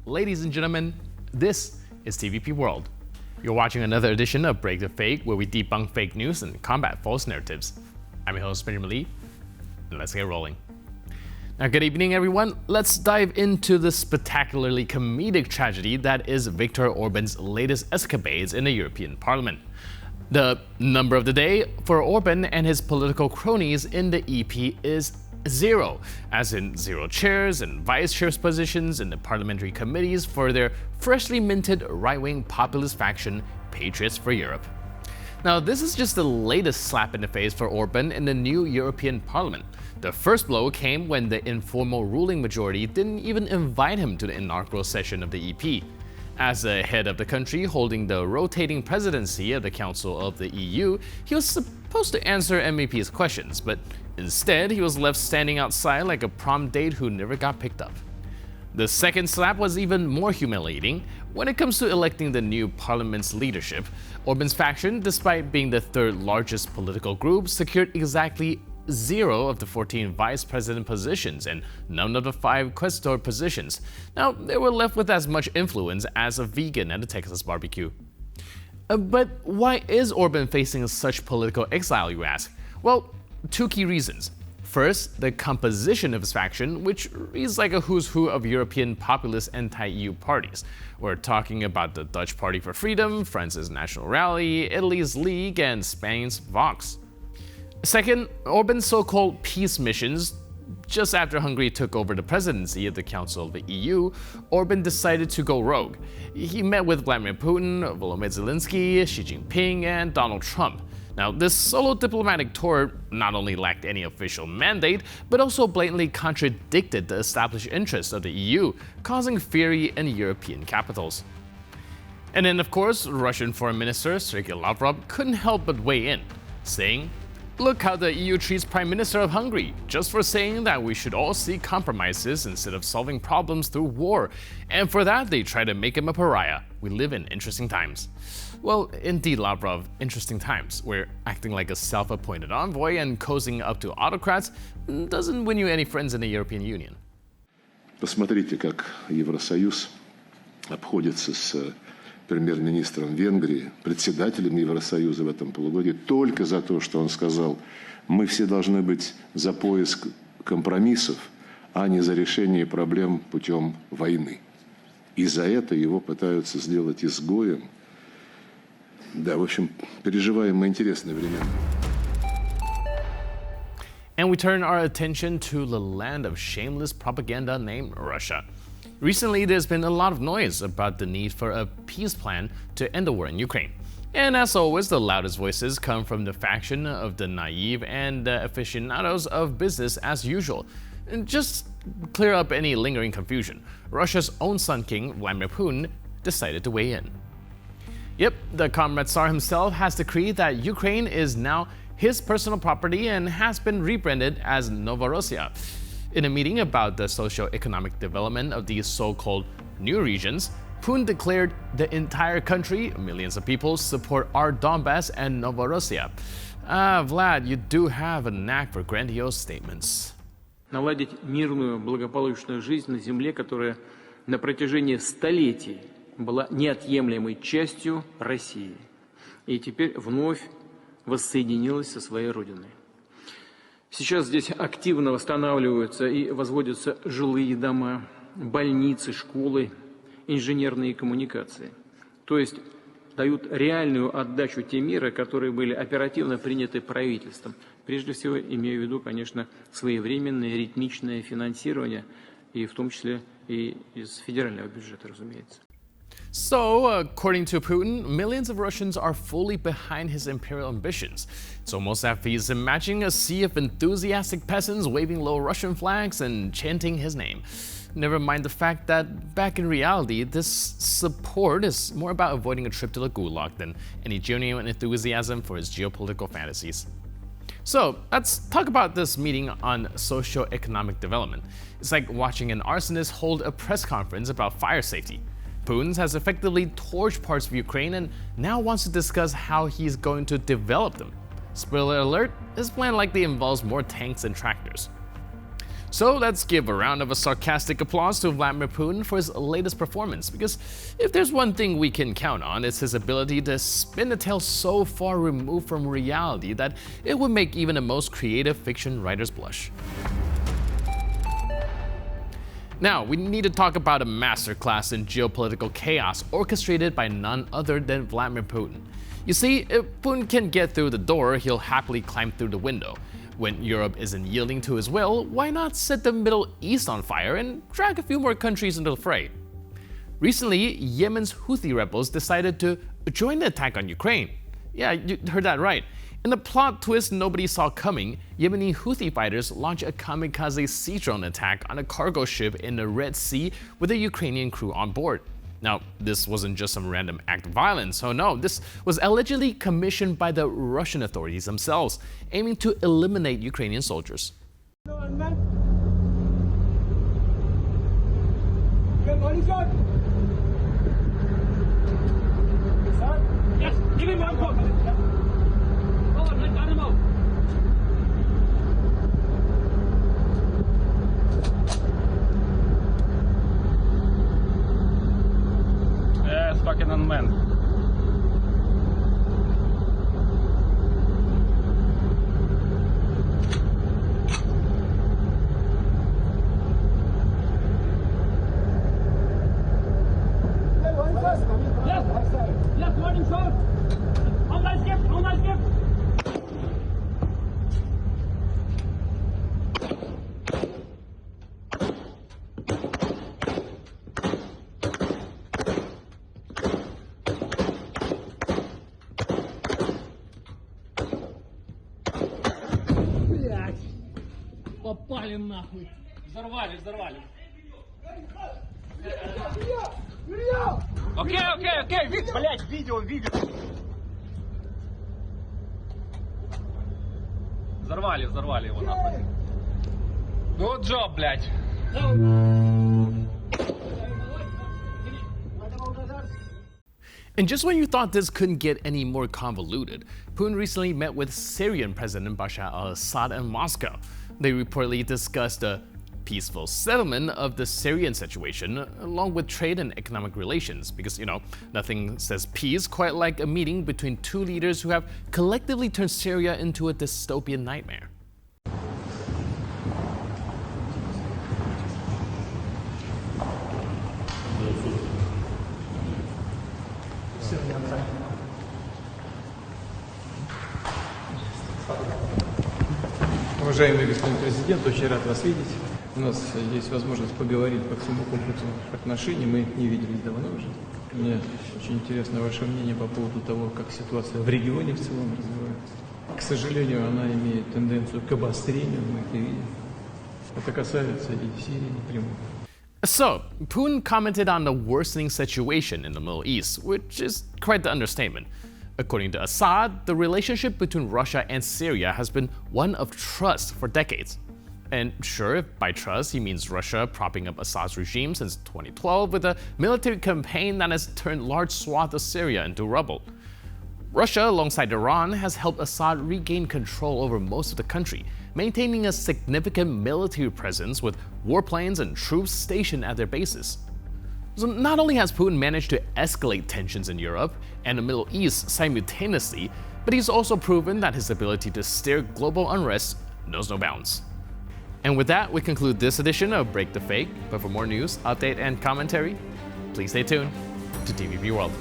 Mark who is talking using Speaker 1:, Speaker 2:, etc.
Speaker 1: Ladies and gentlemen, this is TVP World. You're watching another edition of Break the Fake, where we debunk fake news and combat false narratives. I'm your host, Benjamin Lee, and let's get rolling. Now, good evening, everyone. Let's dive into the spectacularly comedic tragedy that is Viktor Orban's latest escapades in the European Parliament. The number of the day for Orban and his political cronies in the EP is 0, as in 0 chairs and vice chairs positions in the parliamentary committees for their freshly minted right-wing populist faction, Patriots for Europe. Now, this is just the latest slap in the face for Orban in the new European Parliament. The first blow came when the informal ruling majority didn't even invite him to the inaugural session of the EP. As the head of the country holding the rotating presidency of the Council of the EU, he was supposed to answer MEP's questions, but instead he was left standing outside like a prom date who never got picked up. The second slap was even more humiliating. When it comes to electing the new parliament's leadership, Orban's faction, despite being the third largest political group, secured exactly 0 of the 14 vice president positions and none of the 5 quaestor positions. Now, they were left with as much influence as a vegan at a Texas barbecue. But why is Orban facing such political exile, you ask? Well, 2 key reasons. First, the composition of his faction, which reads like a who's who of European populist anti-EU parties. We're talking about the Dutch Party for Freedom, France's National Rally, Italy's League, and Spain's Vox. Second, Orban's so-called peace missions. Just after Hungary took over the presidency of the Council of the EU, Orban decided to go rogue. He met with Vladimir Putin, Volodymyr Zelensky, Xi Jinping, and Donald Trump. Now, this solo diplomatic tour not only lacked any official mandate, but also blatantly contradicted the established interests of the EU, causing fury in European capitals. And then, of course, Russian Foreign Minister Sergei Lavrov couldn't help but weigh in, saying, "Look how the EU treats Prime Minister of Hungary, just for saying that we should all seek compromises instead of solving problems through war. And for that, they try to make him a pariah. We live in interesting times." Well, indeed, Lavrov, interesting times, where acting like a self-appointed envoy and cozying up to autocrats doesn't win you any friends in the European Union.
Speaker 2: Посмотрите, как Евросоюз обходится с премьер-министром Венгрии, председателем Евросоюза в этом полугодии, только за то, что он сказал: мы все должны быть за поиск компромиссов, а не за решение проблем путем войны. И за это его пытаются сделать изгоем. Да, в общем, переживаем мы интересные времена.
Speaker 1: And we turn our attention to the land of shameless propaganda named Russia. Recently, there's been a lot of noise about the need for a peace plan to end the war in Ukraine. And as always, the loudest voices come from the faction of the naive and the aficionados of business as usual. And just clear up any lingering confusion, Russia's own Sun King, Vladimir Putin, decided to weigh in. Yep, the comrade Tsar himself has decreed that Ukraine is now his personal property and has been rebranded as Novorossiya. In a meeting about the socio-economic development of these so-called new regions, Putin declared the entire country, millions of people, support our Donbass and Novorossiya. Vlad, you do have a knack for grandiose statements.
Speaker 3: Наладить мирную, благополучную жизнь на земле, которая на протяжении столетий была неотъемлемой частью России и теперь вновь воссоединилась со своей родиной. Сейчас здесь активно восстанавливаются и возводятся жилые дома, больницы, школы, инженерные коммуникации. То есть дают реальную отдачу те меры, которые были оперативно приняты правительством. Прежде всего, имею в виду, конечно, своевременное ритмичное финансирование, и в том числе и из федерального бюджета, разумеется.
Speaker 1: So, according to Putin, millions of Russians are fully behind his imperial ambitions. It's almost as if he's imagining a sea of enthusiastic peasants waving low Russian flags and chanting his name. Never mind the fact that, back in reality, this support is more about avoiding a trip to the gulag than any genuine enthusiasm for his geopolitical fantasies. So, let's talk about this meeting on socio-economic development. It's like watching an arsonist hold a press conference about fire safety. Putin has effectively torched parts of Ukraine and now wants to discuss how he's going to develop them. Spoiler alert, his plan likely involves more tanks and tractors. So let's give a round of sarcastic applause to Vladimir Putin for his latest performance, because if there's one thing we can count on, it's his ability to spin a tale so far removed from reality that it would make even the most creative fiction writers blush. Now, we need to talk about a masterclass in geopolitical chaos orchestrated by none other than Vladimir Putin. You see, if Putin can get through the door, he'll happily climb through the window. When Europe isn't yielding to his will, why not set the Middle East on fire and drag a few more countries into the fray? Recently, Yemen's Houthi rebels decided to join the attack on Ukraine. Yeah, you heard that right. In a plot twist nobody saw coming, Yemeni Houthi fighters launched a kamikaze sea drone attack on a cargo ship in the Red Sea with a Ukrainian crew on board. Now, this wasn't just some random act of violence, oh no, this was allegedly commissioned by the Russian authorities themselves, aiming to eliminate Ukrainian soldiers.
Speaker 4: Yes, give him one call. Forward, let him out. It's fucking unmanned. Yes, warning shot. Online skip, online skip. Попали нахуй. Взорвали. Окей, блять, видео. Взорвали его нахуй. Good job, блять.
Speaker 1: And just when you thought this couldn't get any more convoluted, Putin recently met with Syrian President Bashar al-Assad in Moscow. They reportedly discussed a peaceful settlement of the Syrian situation, along with trade and economic relations, because, nothing says peace quite like a meeting between two leaders who have collectively turned Syria into a dystopian nightmare.
Speaker 5: Уважаемый господин президент, очень рад вас видеть. У нас есть возможность поговорить по всему комплексу отношений. Мы не виделись давно уже. Мне очень интересно ваше мнение по поводу того, как ситуация в регионе в целом развивается. К сожалению, она имеет тенденцию к обострению, мы это видим. Это касается и Сирии напрямую.
Speaker 1: So, Putin commented on the worsening situation in the Middle East, which is quite the understatement. According to Assad, the relationship between Russia and Syria has been one of trust for decades. And sure, by trust, he means Russia propping up Assad's regime since 2012 with a military campaign that has turned large swaths of Syria into rubble. Russia, alongside Iran, has helped Assad regain control over most of the country, maintaining a significant military presence with warplanes and troops stationed at their bases. So not only has Putin managed to escalate tensions in Europe and the Middle East simultaneously, but he's also proven that his ability to steer global unrest knows no bounds. And with that, we conclude this edition of Break the Fake. But for more news, update, and commentary, please stay tuned to TVP World.